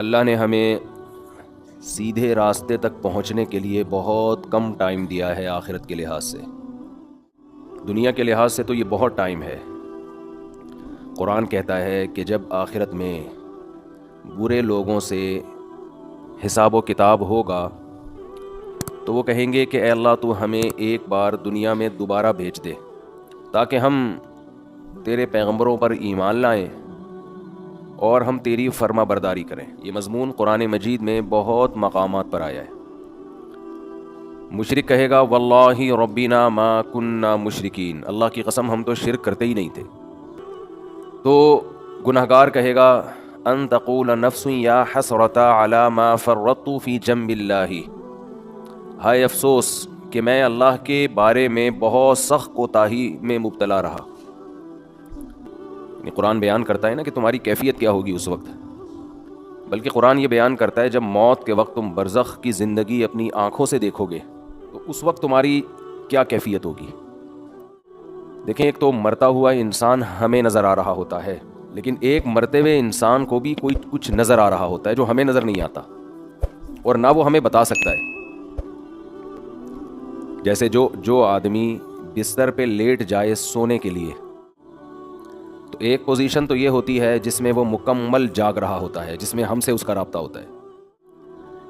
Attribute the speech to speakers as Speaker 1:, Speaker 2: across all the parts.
Speaker 1: اللہ نے ہمیں سیدھے راستے تک پہنچنے کے لیے بہت کم ٹائم دیا ہے آخرت کے لحاظ سے. دنیا کے لحاظ سے تو یہ بہت ٹائم ہے. قرآن کہتا ہے کہ جب آخرت میں برے لوگوں سے حساب و کتاب ہوگا تو وہ کہیں گے کہ اے اللہ تو ہمیں ایک بار دنیا میں دوبارہ بھیج دے تاکہ ہم تیرے پیغمبروں پر ایمان لائیں اور ہم تیری فرما برداری کریں. یہ مضمون قرآن مجید میں بہت مقامات پر آیا ہے. مشرک کہے گا واللہ ربنا ما کننا مشرکین، اللہ کی قسم ہم تو شرک کرتے ہی نہیں تھے. تو گنہگار کہے گا ان تقول نفس یا حسرۃ علی ما فرطت فی جنب اللہ، ہائے افسوس کہ میں اللہ کے بارے میں بہت سخت کوتاہی میں مبتلا رہا. قرآن بیان کرتا ہے نا کہ تمہاری کیفیت کیا ہوگی اس وقت، بلکہ قرآن یہ بیان کرتا ہے جب موت کے وقت تم برزخ کی زندگی اپنی آنکھوں سے دیکھو گے تو اس وقت تمہاری کیا کیفیت ہوگی. دیکھیں، ایک تو مرتا ہوا انسان ہمیں نظر آ رہا ہوتا ہے، لیکن ایک مرتے ہوئے انسان کو بھی کوئی کچھ نظر آ رہا ہوتا ہے جو ہمیں نظر نہیں آتا اور نہ وہ ہمیں بتا سکتا ہے. جیسے جو آدمی بستر پہ لیٹ جائے سونے کے لیے تو ایک پوزیشن تو یہ ہوتی ہے جس میں وہ مکمل جاگ رہا ہوتا ہے، جس میں ہم سے اس کا رابطہ ہوتا ہے.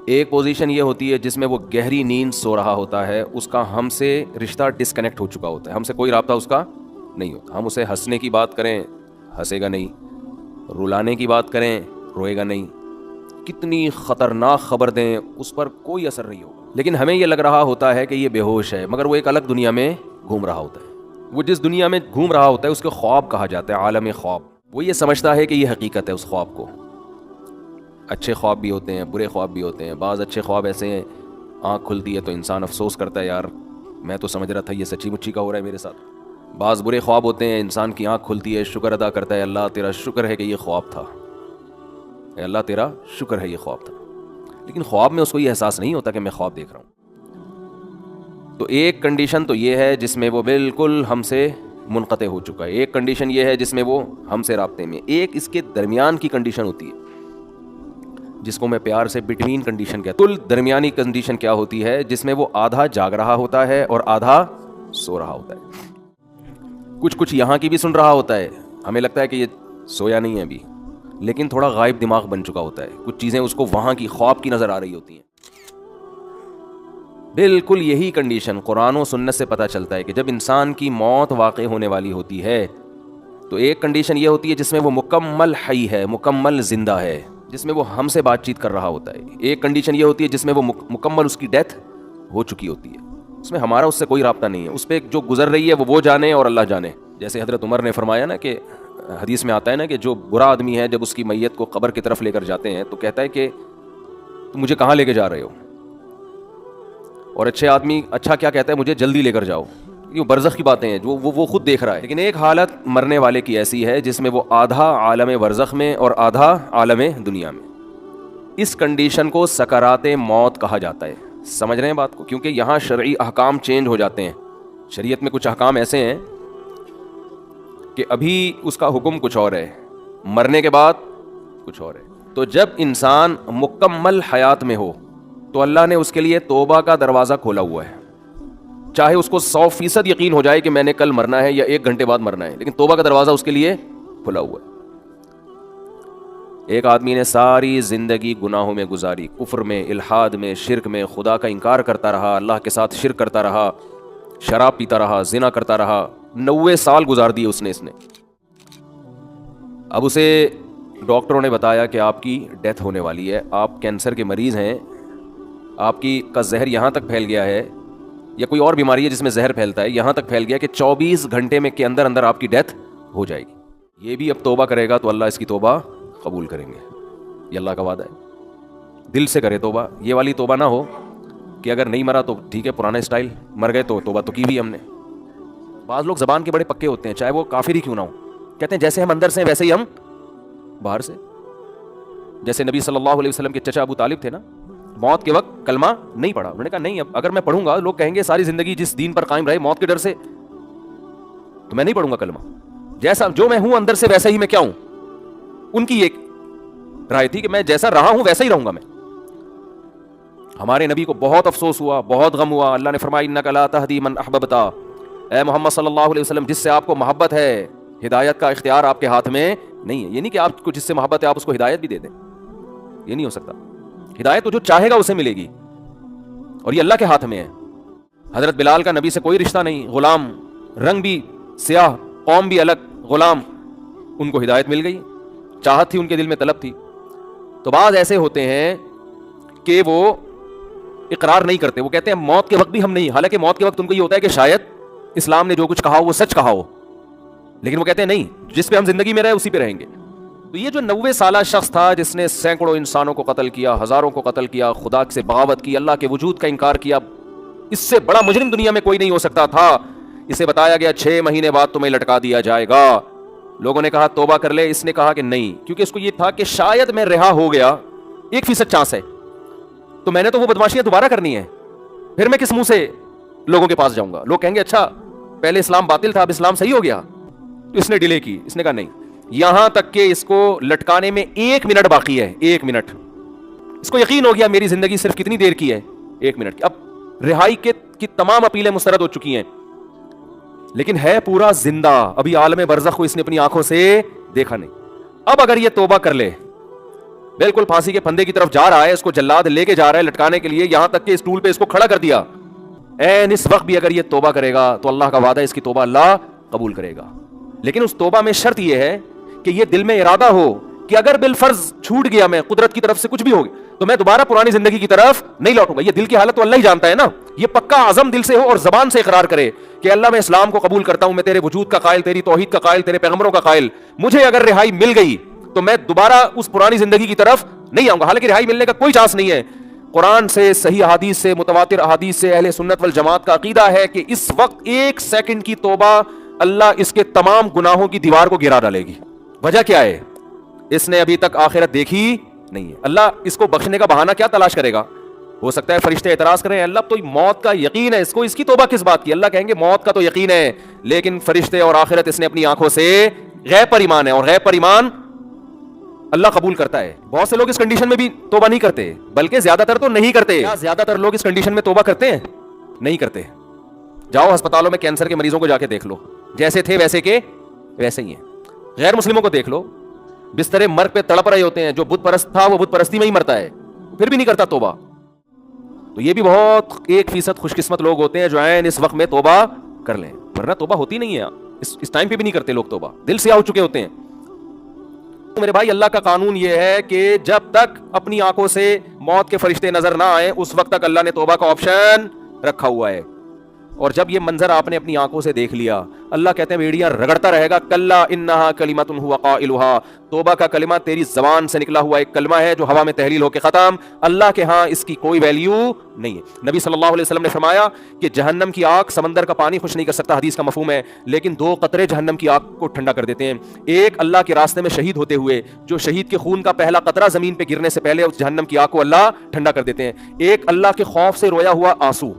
Speaker 1: ایک پوزیشن یہ ہوتی ہے جس میں وہ گہری نیند سو رہا ہوتا ہے، اس کا ہم سے رشتہ ڈسکنیکٹ ہو چکا ہوتا ہے، ہم سے کوئی رابطہ اس کا نہیں ہوتا. ہم اسے ہنسنے کی بات کریں ہنسے گا نہیں، رلانے کی بات کریں روئے گا نہیں، کتنی خطرناک خبر دیں اس پر کوئی اثر نہیں ہوگا. لیکن ہمیں یہ لگ رہا ہوتا ہے کہ یہ بے ہوش ہے، مگر وہ ایک الگ دنیا میں گھوم رہا ہوتا ہے. وہ جس دنیا میں گھوم رہا ہوتا ہے اس کو خواب کہا جاتا ہے، عالم خواب. وہ یہ سمجھتا ہے کہ یہ حقیقت ہے اس خواب کو. اچھے خواب بھی ہوتے ہیں، برے خواب بھی ہوتے ہیں. بعض اچھے خواب ایسے ہیں آنکھ کھلتی ہے تو انسان افسوس کرتا ہے یار میں تو سمجھ رہا تھا یہ سچی مچی کا ہو رہا ہے میرے ساتھ. بعض برے خواب ہوتے ہیں انسان کی آنکھ کھلتی ہے شکر ادا کرتا ہے اللہ تیرا شکر ہے کہ یہ خواب تھا، اے اللہ تیرا شکر ہے یہ خواب تھا. لیکن خواب میں اس کو یہ احساس نہیں ہوتا کہ میں خواب دیکھ رہا ہوں. تو ایک کنڈیشن تو یہ ہے جس میں وہ بالکل ہم سے منقطع ہو چکا ہے، ایک کنڈیشن یہ ہے جس میں وہ ہم سے رابطے میں، ایک اس کے درمیان کی کنڈیشن ہوتی ہے جس کو میں پیار سے بٹوین کنڈیشن کہتا ہوں. درمیانی کنڈیشن کیا ہوتی ہے جس میں وہ آدھا جاگ رہا ہوتا ہے اور آدھا سو رہا ہوتا ہے. کچھ یہاں کی بھی سن رہا ہوتا ہے، ہمیں لگتا ہے کہ یہ سویا نہیں ہے ابھی، لیکن تھوڑا غائب دماغ بن چکا ہوتا ہے. کچھ چیزیں اس کو وہاں کی خواب کی نظر آ رہی ہوتی ہیں. بالکل یہی کنڈیشن قرآن و سنت سے پتہ چلتا ہے کہ جب انسان کی موت واقع ہونے والی ہوتی ہے تو ایک کنڈیشن یہ ہوتی ہے جس میں وہ مکمل حی ہے، مکمل زندہ ہے، جس میں وہ ہم سے بات چیت کر رہا ہوتا ہے. ایک کنڈیشن یہ ہوتی ہے جس میں وہ مکمل اس کی ڈیتھ ہو چکی ہوتی ہے، اس میں ہمارا اس سے کوئی رابطہ نہیں ہے. اس پہ جو گزر رہی ہے وہ جانے اور اللہ جانے. جیسے حضرت عمر نے فرمایا نا کہ حدیث میں آتا ہے نا کہ جو برا آدمی ہے جب اس کی میت کو قبر کی طرف لے کر جاتے ہیں تو کہتا ہے کہ تم مجھے کہاں لے کے جا رہے ہو، اور اچھے آدمی اچھا کیا کہتا ہے مجھے جلدی لے کر جاؤ. یہ برزخ کی باتیں ہیں جو وہ خود دیکھ رہا ہے. لیکن ایک حالت مرنے والے کی ایسی ہے جس میں وہ آدھا عالم برزخ میں اور آدھا عالم دنیا میں. اس کنڈیشن کو سکرات موت کہا جاتا ہے. سمجھ رہے ہیں بات کو؟ کیونکہ یہاں شرعی احکام چینج ہو جاتے ہیں. شریعت میں کچھ احکام ایسے ہیں کہ ابھی اس کا حکم کچھ اور ہے، مرنے کے بعد کچھ اور ہے. تو جب انسان مکمل حیات میں ہو تو اللہ نے اس کے لیے توبہ کا دروازہ کھولا ہوا ہے. چاہے اس کو 100% یقین ہو جائے کہ میں نے کل مرنا ہے یا 1 گھنٹے بعد مرنا ہے، لیکن توبہ کا دروازہ اس کے لیے کھلا ہوا ہے. ایک آدمی نے ساری زندگی گناہوں میں گزاری، کفر میں، الحاد میں، شرک میں، خدا کا انکار کرتا رہا، اللہ کے ساتھ شرک کرتا رہا، شراب پیتا رہا، زنا کرتا رہا. 90 سال گزار دیے اس نے. اب اسے ڈاکٹروں نے بتایا کہ آپ کی ڈیتھ ہونے والی ہے، آپ کینسر کے مریض ہیں، آپ کا زہر یہاں تک پھیل گیا ہے، یا کوئی اور بیماری ہے جس میں زہر پھیلتا ہے، یہاں تک پھیل گیا کہ 24 گھنٹے میں کے اندر آپ کی ڈیتھ ہو جائے گی. یہ بھی اب توبہ کرے گا تو اللہ اس کی توبہ قبول کریں گے. یہ اللہ کا وعدہ ہے. دل سے کرے توبہ، یہ والی توبہ نہ ہو کہ اگر نہیں مرا تو ٹھیک ہے پرانا اسٹائل، مر گئے تو توبہ تو کی بھی ہم نے. بعض لوگ زبان کے بڑے پکے ہوتے ہیں چاہے وہ کافر ہی کیوں نہ ہو، کہتے ہیں جیسے ہم اندر سے ویسے ہی ہم باہر سے. جیسے نبی صلی اللہ علیہ وسلم کے چچا ابو طالب تھے نا، موت کے وقت کلمہ نہیں پڑھا. انہوں نے کہا نہیں، اب اگر میں پڑھوں گا لوگ کہیں گے ساری زندگی جس دین پر قائم رہے موت کے ڈر سے، تو میں نہیں پڑھوں گا کلمہ. جیسا جو میں ہوں اندر سے ویسا ہی میں کیا ہوں. ان کی ایک رائے تھی کہ میں جیسا رہا ہوں ویسا ہی رہوں گا میں. ہمارے نبی کو بہت افسوس ہوا, بہت غم ہوا. اللہ نے فرمایا انک لا تہدی من احببت, اے محمد صلی اللہ علیہ وسلم جس سے آپ کو محبت ہے, ہدایت کا اختیار آپ کے ہاتھ میں نہیں ہے. یہ نہیں کہ آپ کو جس سے محبت ہے آپ اس کو ہدایت بھی دے دیں, یہ نہیں ہو سکتا. ہدایت تو جو چاہے گا اسے ملے گی, اور یہ اللہ کے ہاتھ میں ہے. حضرت بلال کا نبی سے کوئی رشتہ نہیں, غلام, رنگ بھی سیاہ, قوم بھی الگ, غلام, ان کو ہدایت مل گئی. چاہت تھی ان کے دل میں, طلب تھی. تو بعض ایسے ہوتے ہیں کہ وہ اقرار نہیں کرتے, وہ کہتے ہیں موت کے وقت بھی ہم نہیں, حالانکہ موت کے وقت ان کو یہ ہوتا ہے کہ شاید اسلام نے جو کچھ کہا وہ سچ کہا ہو, لیکن وہ کہتے ہیں نہیں, جس پہ ہم زندگی میں رہے اسی پہ رہیں گے. تو یہ جو 90 سالہ شخص تھا جس نے سینکڑوں انسانوں کو قتل کیا, ہزاروں کو قتل کیا, خدا سے بغاوت کی, اللہ کے وجود کا انکار کیا, اس سے بڑا مجرم دنیا میں کوئی نہیں ہو سکتا تھا. اسے بتایا گیا 6 مہینے بعد تمہیں لٹکا دیا جائے گا. لوگوں نے کہا توبہ کر لے, اس نے کہا کہ نہیں, کیونکہ اس کو یہ تھا کہ شاید میں رہا ہو گیا, 1% چانس ہے, تو میں نے تو وہ بدماشیاں دوبارہ کرنی ہے, پھر میں کس منہ سے لوگوں کے پاس جاؤں گا. لوگ کہیں گے اچھا پہلے اسلام باطل تھا اب اسلام صحیح ہو گیا. تو اس نے ڈیلے کی, اس نے کہا نہیں, یہاں تک کہ اس کو لٹکانے میں 1 منٹ باقی ہے, 1 منٹ. اس کو یقین ہو گیا میری زندگی صرف کتنی دیر کی ہے, 1 منٹ کی. اب رہائی کی تمام اپیلیں مسترد ہو چکی ہیں, لیکن ہے پورا زندہ, ابھی عالم برزخ کو اس نے اپنی آنکھوں سے دیکھا نہیں. اب اگر یہ توبہ کر لے, بالکل پھانسی کے پھندے کی طرف جا رہا ہے, اس کو جلاد لے کے جا رہا ہے لٹکانے کے لیے, یہاں تک کہ اسٹول پہ اس کو کھڑا کر دیا, این اس وقت بھی اگر یہ توبہ کرے گا تو اللہ کا وعدہ ہے اس کی توبہ اللہ قبول کرے گا. لیکن اس توبہ میں شرط یہ ہے کہ یہ دل میں ارادہ ہو کہ اگر بالفرض چھوٹ گیا میں, قدرت کی طرف سے کچھ بھی ہو گیا, تو میں دوبارہ پرانی زندگی کی طرف نہیں لوٹوں گا. یہ دل کی حالت تو اللہ ہی جانتا ہے نا. یہ پکا عزم دل سے ہو اور زبان سے اقرار کرے کہ اللہ میں اسلام کو قبول کرتا ہوں, میں تیرے وجود کا قائل, تیری توحید کا قائل, تیرے پیغمبروں کا قائل, مجھے اگر رہائی مل گئی تو میں دوبارہ اس پرانی زندگی کی طرف نہیں آؤں گا. حالانکہ رہائی ملنے کا کوئی چانس نہیں ہے. قرآن سے, صحیح احادیث سے, متواتر احادیث سے اہل سنت والجماعت کا عقیدہ ہے کہ اس وقت 1 سیکنڈ کی توبہ اللہ اس کے تمام گناہوں کی دیوار کو گرا ڈالے گی. وجہ کیا ہے؟ اس نے ابھی تک آخرت دیکھی نہیں ہے. اللہ اس کو بخشنے کا بہانہ کیا تلاش کرے گا؟ ہو سکتا ہے فرشتے اعتراض کریں, اللہ تو موت کا یقین ہے اس کو, اس کی توبہ کس بات کی؟ اللہ کہیں گے موت کا تو یقین ہے, لیکن فرشتے اور آخرت اس نے اپنی آنکھوں سے غیب پر ایمان ہے, اور غیب پر ایمان اللہ قبول کرتا ہے. بہت سے لوگ اس کنڈیشن میں بھی توبہ نہیں کرتے, بلکہ زیادہ تر تو نہیں کرتے. زیادہ تر لوگ اس کنڈیشن میں توبہ کرتے ہیں؟ نہیں کرتے. جاؤ ہسپتالوں میں کینسر کے مریضوں کو جا کے دیکھ لو, جیسے تھے ویسے کے ویسے ہی ہیں. غیر مسلموں کو دیکھ لو, بسترے مرگ پہ تڑپ رہے ہوتے ہیں. جو بت پرست تھا وہ بت پرستی میں ہی مرتا ہے, پھر بھی نہیں کرتا توبہ. تو یہ بھی بہت 1% خوش قسمت لوگ ہوتے ہیں جو عین اس وقت میں توبہ کر لیں, ورنہ توبہ ہوتی نہیں ہے. اس ٹائم پہ بھی نہیں کرتے لوگ توبہ, دل سے ہو چکے ہوتے ہیں. میرے بھائی, اللہ کا قانون یہ ہے کہ جب تک اپنی آنکھوں سے موت کے فرشتے نظر نہ آئے اس وقت تک اللہ نے توبہ کا آپشن رکھا ہوا ہے. اور جب یہ منظر آپ نے اپنی آنکھوں سے دیکھ لیا, اللہ کہتے ہیں بیڑیاں رگڑتا رہے گا, کلا انہا کلمۃ ہوا قائلھا, توبہ کا کلمہ تیری زبان سے نکلا ہوا ایک کلمہ ہے جو ہوا میں تحلیل ہو کے ختم. اللہ کے ہاں اس کی کوئی ویلیو نہیں ہے. نبی صلی اللہ علیہ وسلم نے فرمایا کہ جہنم کی آگ سمندر کا پانی خوش نہیں کر سکتا, حدیث کا مفہوم ہے, لیکن 2 قطرے جہنم کی آگ کو ٹھنڈا کر دیتے ہیں. ایک اللہ کے راستے میں شہید ہوتے ہوئے, جو شہید کے خون کا پہلا قطرہ زمین پہ گرنے سے پہلے اس جہنم کی آگ کو اللہ ٹھنڈا کر دیتے ہیں. ایک اللہ کے خوف سے رویا ہوا آنسو,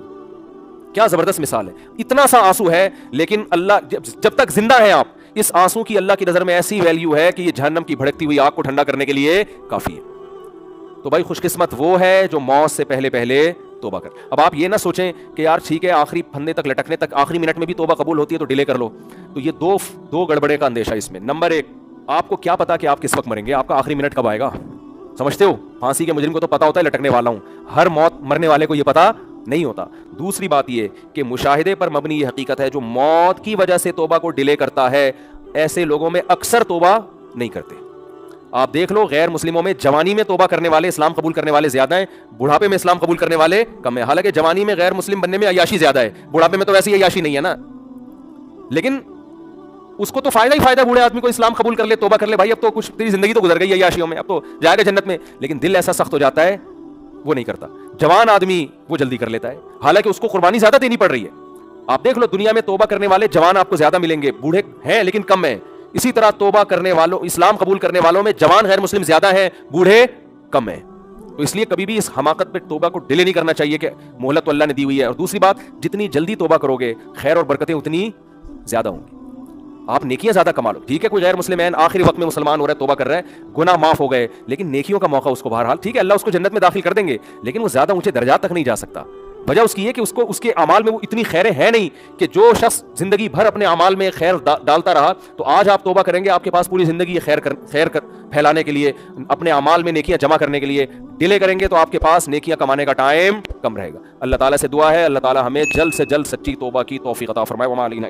Speaker 1: کیا زبردست مثال ہے. اتنا سا آنسو ہے, لیکن اللہ جب تک زندہ ہیں آپ, اس آنسو کی اللہ کی نظر میں ایسی ویلیو ہے کہ یہ جہنم کی بھڑکتی ہوئی آگ کو ٹھنڈا کرنے کے لیے کافی ہے. تو بھائی خوش قسمت وہ ہے جو موت سے پہلے توبہ کر. اب آپ یہ نہ سوچیں کہ یار ٹھیک ہے آخری پھندے تک لٹکنے تک, آخری منٹ میں بھی توبہ قبول ہوتی ہے تو ڈیلے کر لو. تو یہ دو گڑبڑے کا اندیشہ اس میں. نمبر 1, آپ کو کیا پتا کہ آپ کس وقت مریں گے, آپ کا آخری منٹ کب آئے گا؟ سمجھتے ہو, پھانسی کے مجرم کو تو پتا ہوتا ہے لٹکنے والا ہوں, ہر مرنے والے کو یہ پتا نہیں ہوتا. دوسری بات یہ کہ مشاہدے پر مبنی یہ حقیقت ہے, جو موت کی وجہ سے توبہ کو ڈیلے کرتا ہے ایسے لوگوں میں اکثر توبہ نہیں کرتے. آپ دیکھ لو, غیر مسلموں میں جوانی میں توبہ کرنے والے, اسلام قبول کرنے والے زیادہ ہیں, بڑھاپے میں اسلام قبول کرنے والے کم ہیں. حالانکہ جوانی میں غیر مسلم بننے میں عیاشی زیادہ ہے, بڑھاپے میں تو ویسے ہی عیاشی نہیں ہے نا. لیکن اس کو تو فائدہ ہی فائدہ, بوڑھے آدمی کو اسلام قبول کر لے, توبہ کر لے, بھائی اب تو کچھ تیری زندگی تو گزر گئی عیاشیوں میں, اب تو جائے گا جنت میں. لیکن دل ایسا سخت ہو جاتا ہے وہ نہیں کرتا. جوان آدمی وہ جلدی کر لیتا ہے, حالانکہ اس کو قربانی زیادہ دینی پڑ رہی ہے. آپ دیکھ لو دنیا میں توبہ کرنے والے جوان آپ کو زیادہ ملیں گے, بوڑھے ہیں لیکن کم ہیں. اسی طرح توبہ کرنے والوں, اسلام قبول کرنے والوں میں جوان غیر مسلم زیادہ ہیں, بوڑھے کم ہیں. تو اس لیے کبھی بھی اس حماقت پہ توبہ کو ڈیلے نہیں کرنا چاہیے کہ مہلت تو اللہ نے دی ہوئی ہے. اور دوسری بات, جتنی جلدی توبہ کرو گے خیر اور برکتیں اتنی زیادہ ہوں گی. آپ نیکیاں زیادہ کما لو. ٹھیک ہے کوئی غیر مسلم آخری وقت میں مسلمان ہو رہا ہے, توبہ کر رہا ہے, گناہ معاف ہو گئے, لیکن نیکیوں کا موقع اس کو بہرحال, ٹھیک ہے اللہ اس کو جنت میں داخل کر دیں گے, لیکن وہ زیادہ اونچے درجات تک نہیں جا سکتا. وجہ اس کی یہ کہ اس کے اعمال میں وہ اتنی خیریں ہیں نہیں کہ جو شخص زندگی بھر اپنے اعمال میں خیر ڈالتا رہا, تو آج آپ توبہ کریں گے, آپ کے پاس پوری زندگی خیر پھیلانے کے لیے, اپنے اعمال میں نیکیاں جمع کرنے کے لیے ڈیلے کریں گے, تو آپ کے پاس نیکیاں کمانے کا ٹائم کم رہے گا. اللہ تعالیٰ سے دعا ہے اللہ تعالیٰ ہمیں جلد سے جلد سچی توبہ کی توفیق عطا فرمائے. وما علینا